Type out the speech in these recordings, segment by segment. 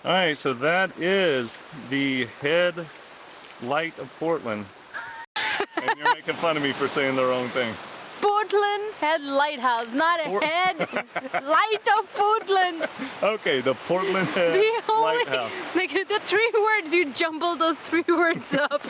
All right, so that is the head light of Portland. And you're making fun of me for saying the wrong thing. Portland Head Lighthouse, not a head. Light of Portland. Okay, the Portland Head Lighthouse. Like the 3 words, you jumble those 3 words up.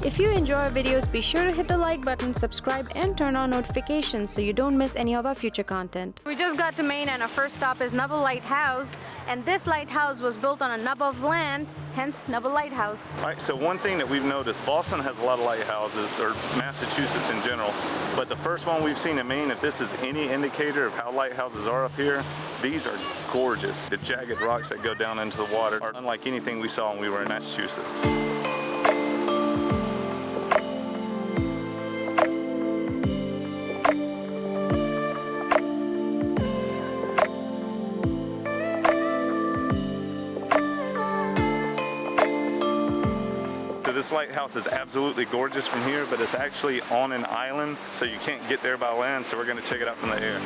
If you enjoy our videos, be sure to hit the like button, subscribe, and turn on notifications so you don't miss any of our future content. We just got to Maine and our first stop is Nubble Lighthouse, and this lighthouse was built on a nub of land, hence Nubble Lighthouse. All right, so one thing that we've noticed, Boston has a lot of lighthouses, or Massachusetts in general, but the first one we've seen in Maine, if this is any indicator of how lighthouses are up here, these are gorgeous. The jagged rocks that go down into the water are unlike anything we saw when we were in Massachusetts. This lighthouse is absolutely gorgeous from here, but it's actually on an island, so you can't get there by land, so we're going to check it out from the air.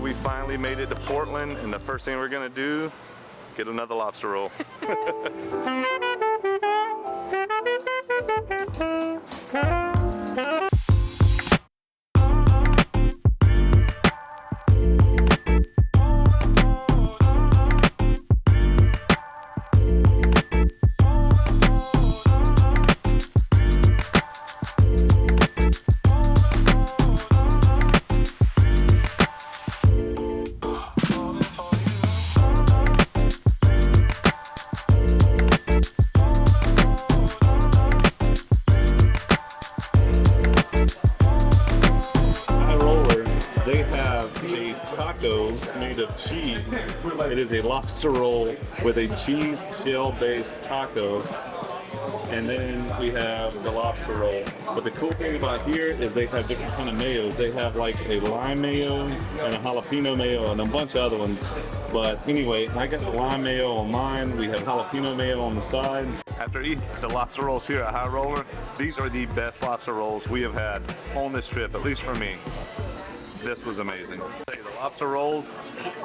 We finally made it to Portland, and the first thing we're gonna do, get another lobster roll. Taco made of cheese. It is a lobster roll with a cheese shell-based taco, and then we have the lobster roll. But the cool thing about here is they have different kind of mayos. They have like a lime mayo and a jalapeno mayo and a bunch of other ones. But anyway, I got the lime mayo on mine. We have jalapeno mayo on the side. After eating the lobster rolls here at High Roller, these are the best lobster rolls we have had on this trip, at least for me. This was amazing. The lobster rolls,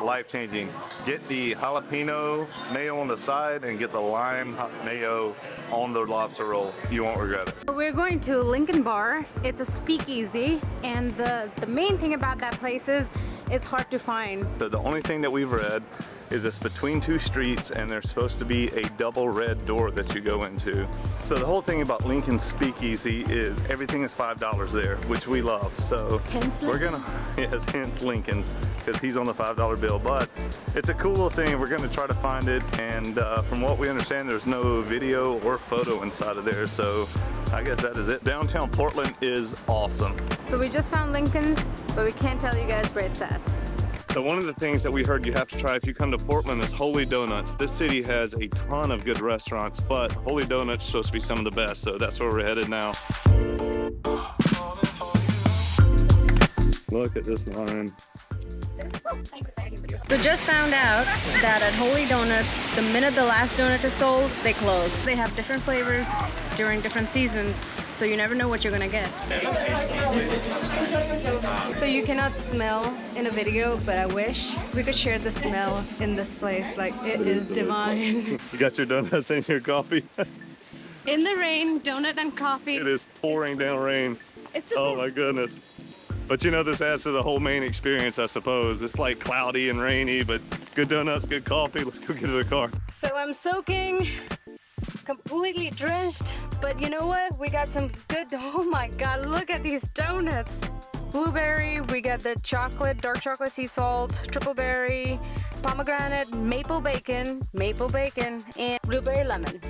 life-changing. Get the jalapeno mayo on the side and get the lime mayo on the lobster roll. You won't regret it. We're going to Lincoln Bar. It's a speakeasy, and the main thing about that place is it's hard to find. The only thing that we've read is it's between 2 streets, and there's supposed to be a double red door that you go into. So the whole thing about Lincoln Speakeasy is everything is $5 there, which we love. So we're gonna, yes, hence Lincoln's, because he's on the $5 bill. But it's a cool little thing. We're gonna try to find it, and from what we understand, there's no video or photo inside of there. So I guess that is it. Downtown Portland is awesome. So we just found Lincoln's, but we can't tell you guys where it's at. So one of the things that we heard you have to try if you come to Portland is Holy Donuts. This city has a ton of good restaurants, but Holy Donuts is supposed to be some of the best, so that's where we're headed now. Look at this line. So just found out that at Holy Donuts, the minute the last donut is sold, they close. They have different flavors during different seasons, so you never know what you're gonna get. So you cannot smell in a video, but I wish we could share the smell in this place. Like, it is divine. You got your donuts and your coffee? In the rain, donut and coffee. It is pouring down rain. Oh my goodness. But you know, this adds to the whole Maine experience, I suppose. It's like cloudy and rainy, but good donuts, good coffee. Let's go get to the car. So I'm soaking completely drenched, but you know what? We got some good, oh my God, look at these donuts. Blueberry, we got the chocolate, dark chocolate sea salt, triple berry, pomegranate, maple bacon, and blueberry lemon.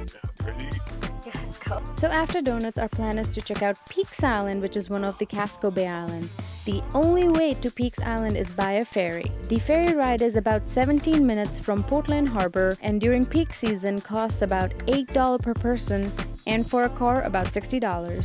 Yeah, let's go. So after donuts, our plan is to check out Peaks Island, which is one of the Casco Bay Islands. The only way to Peaks Island is by a ferry. The ferry ride is about 17 minutes from Portland Harbor and during peak season costs about $8 per person and for a car about $60.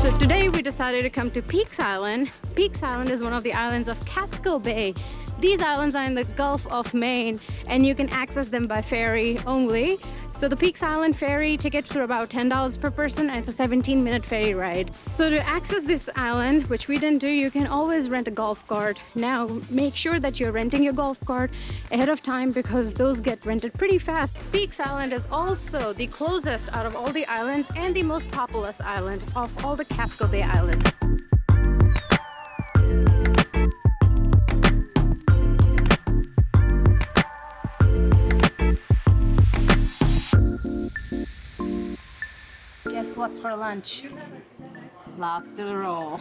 So today we decided to come to Peaks Island. Peaks Island is one of the islands of Casco Bay. These islands are in the Gulf of Maine and you can access them by ferry only. So the Peaks Island ferry tickets are about $10 per person and it's a 17-minute ferry ride. So to access this island, which we didn't do, you can always rent a golf cart. Now make sure that you're renting your golf cart ahead of time because those get rented pretty fast. Peaks Island is also the closest out of all the islands and the most populous island of all the Casco Bay Islands. Guess what's for lunch? Lobster roll.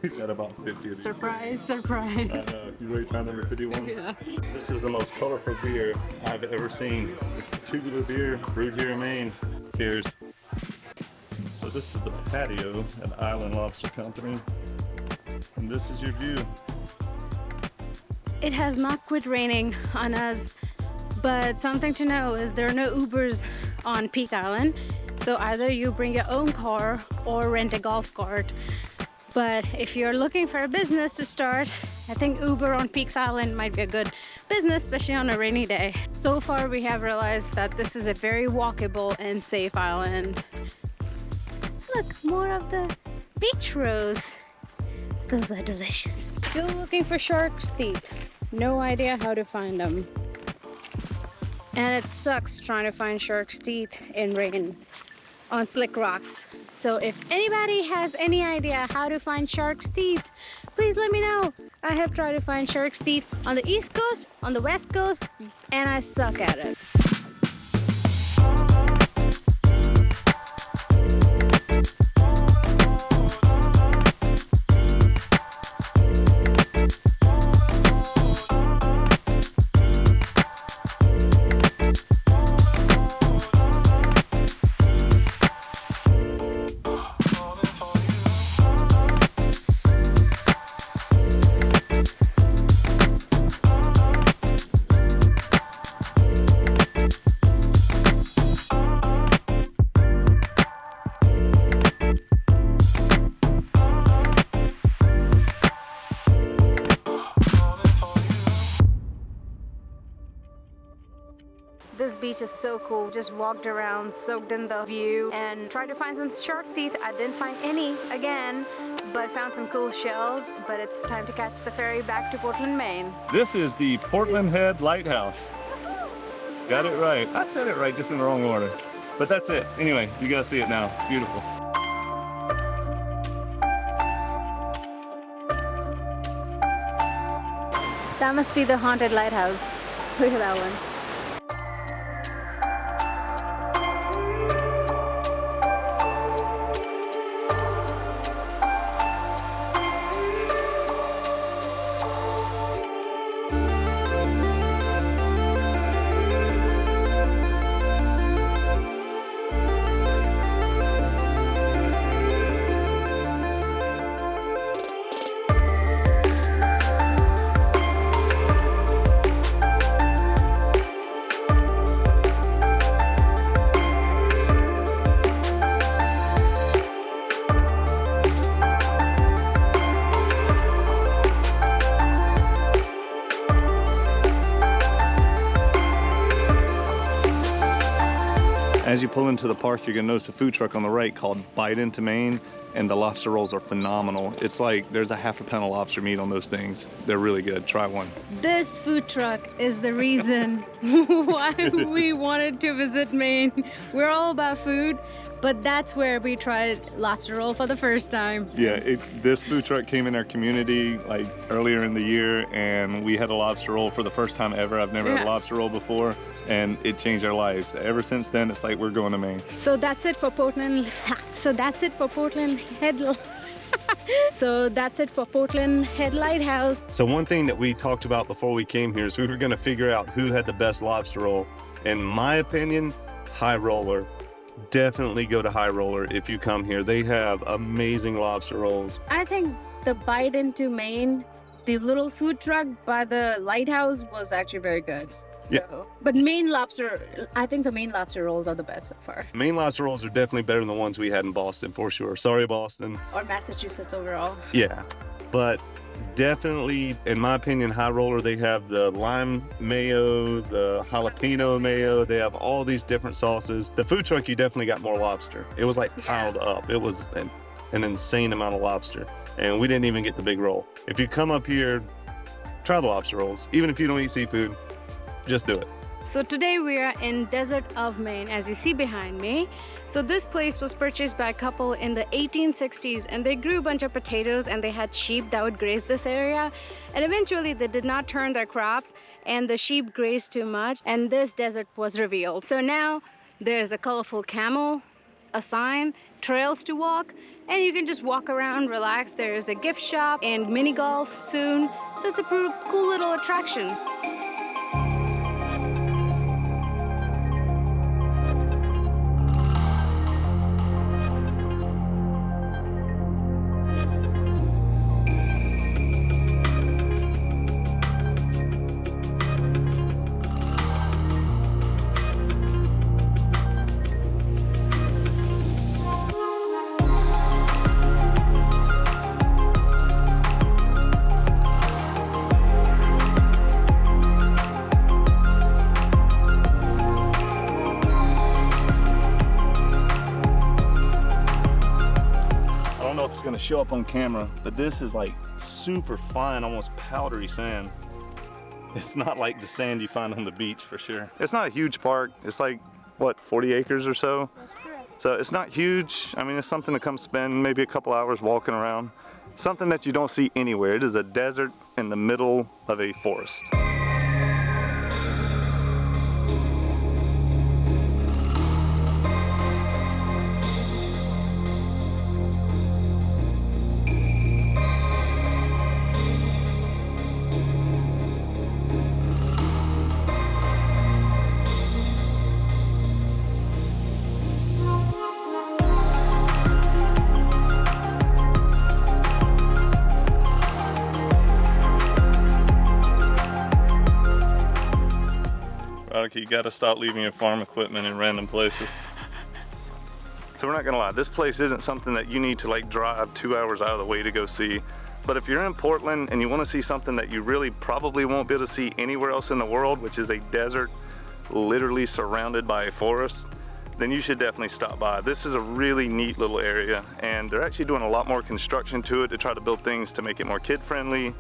We've got about 50 of these. Surprise, surprise. I know. You ready to try number 51? Yeah. This is the most colorful beer I've ever seen. It's tubular beer brewed here in Maine. Cheers. So this is the patio at Island Lobster Company. And this is your view. It has not quit raining on us, but something to know is there are no Ubers on Peak Island. So either you bring your own car or rent a golf cart. But if you're looking for a business to start, I think Uber on Peaks Island might be a good business, especially on a rainy day. So far we have realized that this is a very walkable and safe island. Look, more of the beach rose. Those are delicious. Still looking for shark's teeth. No idea how to find them. And it sucks trying to find shark's teeth in rain on slick rocks. So if anybody has any idea how to find shark's teeth, please let me know. I have tried to find shark's teeth on the East Coast, on the West Coast, and I suck at it. This beach is so cool. Just walked around, soaked in the view, and tried to find some shark teeth. I didn't find any again, but found some cool shells. But it's time to catch the ferry back to Portland, Maine. This is the Portland Head Lighthouse. Got it right. I said it right, just in the wrong order. But that's it. Anyway, you gotta see it now. It's beautiful. That must be the haunted lighthouse. Look at that one. As you pull into the park, you're gonna notice a food truck on the right called Bite Into Maine. and the lobster rolls are phenomenal. It's like there's a half a pound of lobster meat on those things. They're really good. Try one. This food truck is the reason why we wanted to visit Maine. We're all about food, but that's where we tried lobster roll for the first time. Yeah, this food truck came in our community like earlier in the year, and we had a lobster roll for the first time ever. I've never had a lobster roll before, and it changed our lives. Ever since then, it's like we're going to Maine. So that's it for Portland. So that's it for Portland Head. So that's it for Portland Head Lighthouse. So one thing that we talked about before we came here is we were going to figure out who had the best lobster roll. In my opinion, High Roller. Definitely go to High Roller if you come here. They have amazing lobster rolls. I think the bite into Maine, the little food truck by the lighthouse was actually very good. So, Yeah. But Maine lobster, I think the Maine lobster rolls are the best so far. Maine lobster rolls are definitely better than the ones we had in Boston, for sure. Sorry, Boston. Or Massachusetts overall. Yeah, but definitely, in my opinion, High Roller, they have the lime mayo, the jalapeno mayo. They have all these different sauces. The food truck, you definitely got more lobster. It was like piled up. It was an insane amount of lobster. And we didn't even get the big roll. If you come up here, try the lobster rolls. Even if you don't eat seafood, just do it. So today we are in Desert of Maine, as you see behind me. So this place was purchased by a couple in the 1860s, and they grew a bunch of potatoes and they had sheep that would graze this area. And eventually they did not turn their crops and the sheep grazed too much, and this desert was revealed. So now there's a colorful camel, a sign, trails to walk, and you can just walk around, relax. There's a gift shop and mini golf soon. So it's a cool little attraction. It's going to show up on camera, but this is like super fine, almost powdery sand. It's not like the sand you find on the beach for sure. It's not a huge park. It's like, what, 40 acres or so? So it's not huge. I mean, it's something to come spend maybe a couple hours walking around. Something that you don't see anywhere. It is a desert in the middle of a forest. You gotta stop leaving your farm equipment in random places. So we're not gonna lie, this place isn't something that you need to like drive 2 hours out of the way to go see. But if you're in Portland and you wanna see something that you really probably won't be able to see anywhere else in the world, which is a desert literally surrounded by a forest, then you should definitely stop by. This is a really neat little area, and they're actually doing a lot more construction to it to try to build things to make it more kid-friendly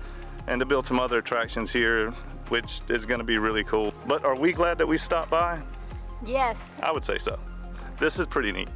and to build some other attractions here, which is gonna be really cool. But are we glad that we stopped by? Yes. I would say so. This is pretty neat.